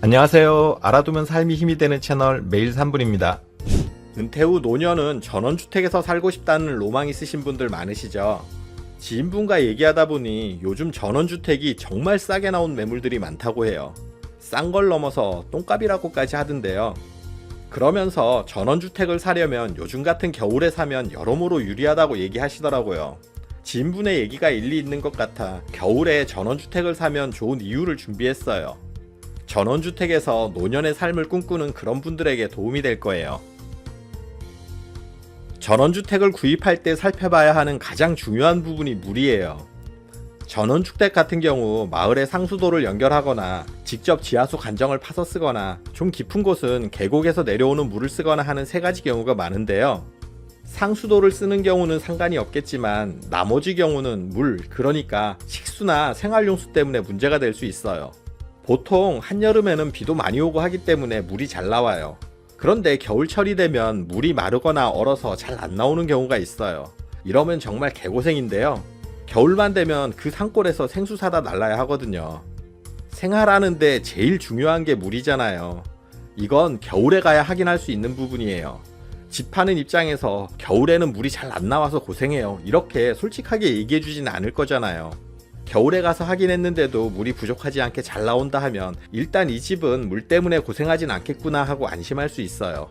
안녕하세요. 알아두면 삶이 힘이 되는 채널 매일 3분입니다. 은퇴 후 노년은 전원주택에서 살고 싶다는 로망 있으신 분들 많으시죠? 지인분과 얘기하다 보니 요즘 전원주택이 정말 싸게 나온 매물들이 많다고 해요. 싼 걸 넘어서 똥값이라고까지 하던데요. 그러면서 전원주택을 사려면 요즘 같은 겨울에 사면 여러모로 유리하다고 얘기하시더라고요. 지인분의 얘기가 일리 있는 것 같아 겨울에 전원주택을 사면 좋은 이유를 준비했어요. 전원주택에서 노년의 삶을 꿈꾸는 그런 분들에게 도움이 될 거예요. 전원주택을 구입할 때 살펴봐야 하는 가장 중요한 부분이 물이에요. 전원주택 같은 경우 마을의 상수도를 연결하거나 직접 지하수 관정을 파서 쓰거나 좀 깊은 곳은 계곡에서 내려오는 물을 쓰거나 하는 세 가지 경우가 많은데요. 상수도를 쓰는 경우는 상관이 없겠지만 나머지 경우는 물, 그러니까 식수나 생활용수 때문에 문제가 될 수 있어요. 보통 한여름에는 비도 많이 오고 하기 때문에 물이 잘 나와요. 그런데 겨울철이 되면 물이 마르거나 얼어서 잘 안 나오는 경우가 있어요. 이러면 정말 개고생인데요. 겨울만 되면 그 산골에서 생수 사다 날라야 하거든요. 생활하는데 제일 중요한 게 물이잖아요. 이건 겨울에 가야 확인할 수 있는 부분이에요. 집 파는 입장에서 겨울에는 물이 잘 안 나와서 고생해요, 이렇게 솔직하게 얘기해 주진 않을 거잖아요. 겨울에 가서 확인했는데도 물이 부족하지 않게 잘 나온다 하면 일단 이 집은 물 때문에 고생하진 않겠구나 하고 안심할 수 있어요.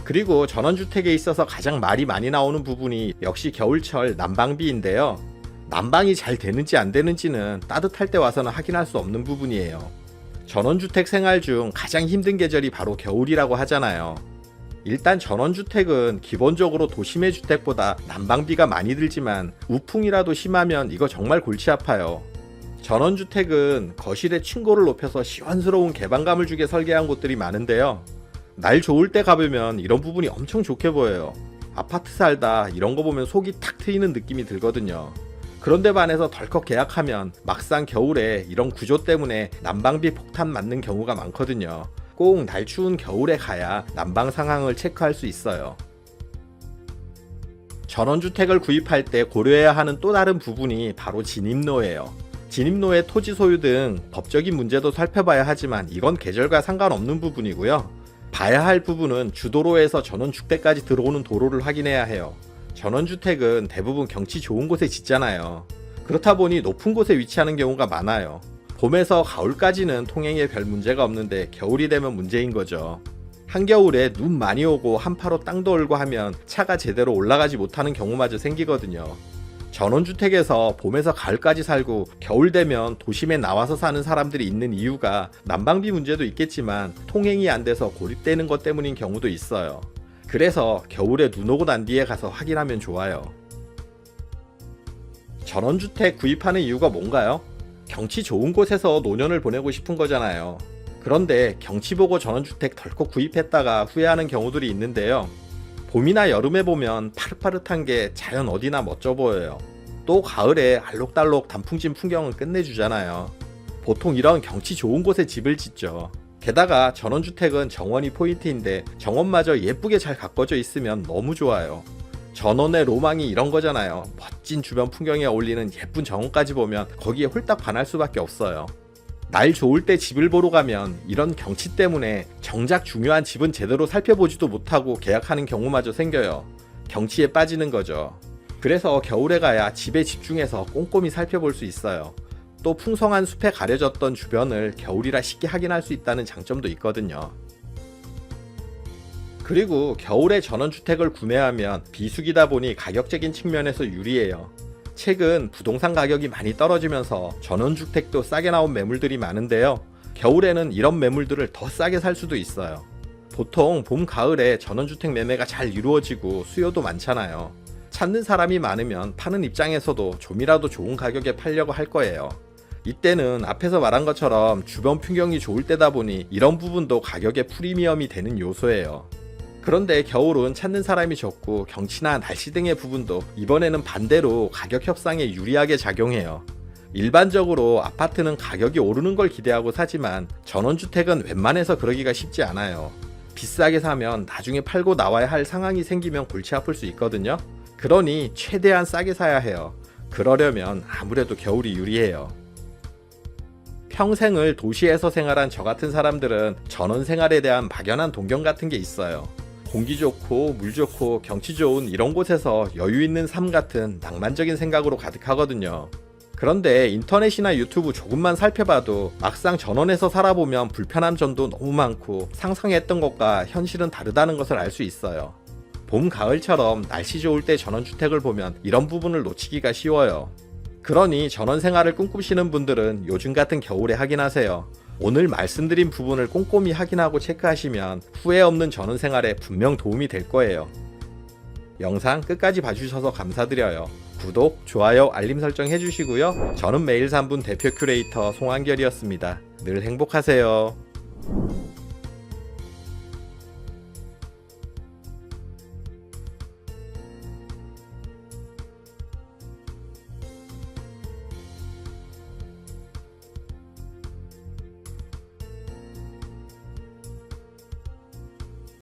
그리고 전원주택에 있어서 가장 말이 많이 나오는 부분이 역시 겨울철 난방비인데요. 난방이 잘 되는지 안 되는지는 따뜻할 때 와서는 확인할 수 없는 부분이에요. 전원주택 생활 중 가장 힘든 계절이 바로 겨울이라고 하잖아요. 일단 전원주택은 기본적으로 도심의 주택보다 난방비가 많이 들지만 우풍이라도 심하면 이거 정말 골치 아파요. 전원주택은 거실에 층고를 높여서 시원스러운 개방감을 주게 설계한 곳들이 많은데요. 날 좋을 때 가보면 이런 부분이 엄청 좋게 보여요. 아파트 살다 이런 거 보면 속이 탁 트이는 느낌이 들거든요. 그런데 반해서 덜컥 계약하면 막상 겨울에 이런 구조 때문에 난방비 폭탄 맞는 경우가 많거든요. 꼭 날 추운 겨울에 가야 난방 상황을 체크할 수 있어요. 전원주택을 구입할 때 고려해야 하는 또 다른 부분이 바로 진입로예요. 진입로의 토지 소유 등 법적인 문제도 살펴봐야 하지만 이건 계절과 상관없는 부분이고요. 봐야 할 부분은 주도로에서 전원주택까지 들어오는 도로를 확인해야 해요. 전원주택은 대부분 경치 좋은 곳에 짓잖아요. 그렇다 보니 높은 곳에 위치하는 경우가 많아요. 봄에서 가을까지는 통행에 별 문제가 없는데 겨울이 되면 문제인 거죠. 한겨울에 눈 많이 오고 한파로 땅도 얼고 하면 차가 제대로 올라가지 못하는 경우마저 생기거든요. 전원주택에서 봄에서 가을까지 살고 겨울 되면 도심에 나와서 사는 사람들이 있는 이유가 난방비 문제도 있겠지만 통행이 안 돼서 고립되는 것 때문인 경우도 있어요. 그래서 겨울에 눈 오고 난 뒤에 가서 확인하면 좋아요. 전원주택 구입하는 이유가 뭔가요? 경치 좋은 곳에서 노년을 보내고 싶은 거잖아요. 그런데 경치 보고 전원주택 덜컥 구입했다가 후회하는 경우들이 있는데요. 봄이나 여름에 보면 파릇파릇한 게 자연 어디나 멋져 보여요. 또 가을에 알록달록 단풍진 풍경은 끝내주잖아요. 보통 이런 경치 좋은 곳에 집을 짓죠. 게다가 전원주택은 정원이 포인트인데 정원마저 예쁘게 잘 가꿔져 있으면 너무 좋아요. 전원의 로망이 이런 거잖아요. 멋진 주변 풍경에 어울리는 예쁜 정원까지 보면 거기에 홀딱 반할 수밖에 없어요. 날 좋을 때 집을 보러 가면 이런 경치 때문에 정작 중요한 집은 제대로 살펴보지도 못하고 계약하는 경우마저 생겨요. 경치에 빠지는 거죠. 그래서 겨울에 가야 집에 집중해서 꼼꼼히 살펴볼 수 있어요. 또 풍성한 숲에 가려졌던 주변을 겨울이라 쉽게 확인할 수 있다는 장점도 있거든요. 그리고 겨울에 전원주택을 구매하면 비수기다 보니 가격적인 측면에서 유리해요. 최근 부동산 가격이 많이 떨어지면서 전원주택도 싸게 나온 매물들이 많은데요. 겨울에는 이런 매물들을 더 싸게 살 수도 있어요. 보통 봄, 가을에 전원주택 매매가 잘 이루어지고 수요도 많잖아요. 찾는 사람이 많으면 파는 입장에서도 좀이라도 좋은 가격에 팔려고 할 거예요. 이때는 앞에서 말한 것처럼 주변 풍경이 좋을 때다 보니 이런 부분도 가격의 프리미엄이 되는 요소예요. 그런데 겨울은 찾는 사람이 적고 경치나 날씨 등의 부분도 이번에는 반대로 가격 협상에 유리하게 작용해요. 일반적으로 아파트는 가격이 오르는 걸 기대하고 사지만 전원주택은 웬만해서 그러기가 쉽지 않아요. 비싸게 사면 나중에 팔고 나와야 할 상황이 생기면 골치 아플 수 있거든요. 그러니 최대한 싸게 사야 해요. 그러려면 아무래도 겨울이 유리해요. 평생을 도시에서 생활한 저 같은 사람들은 전원 생활에 대한 막연한 동경 같은 게 있어요. 공기 좋고 물 좋고 경치 좋은 이런 곳에서 여유 있는 삶 같은 낭만적인 생각으로 가득하거든요. 그런데 인터넷이나 유튜브 조금만 살펴봐도 막상 전원에서 살아보면 불편한 점도 너무 많고 상상했던 것과 현실은 다르다는 것을 알 수 있어요. 봄, 가을처럼 날씨 좋을 때 전원주택을 보면 이런 부분을 놓치기가 쉬워요. 그러니 전원 생활을 꿈꾸시는 분들은 요즘 같은 겨울에 확인하세요. 오늘 말씀드린 부분을 꼼꼼히 확인하고 체크하시면 후회 없는 전원 생활에 분명 도움이 될 거예요. 영상 끝까지 봐주셔서 감사드려요. 구독, 좋아요, 알림 설정 해주시고요. 저는 매일 3분 대표 큐레이터 송한결이었습니다. 늘 행복하세요.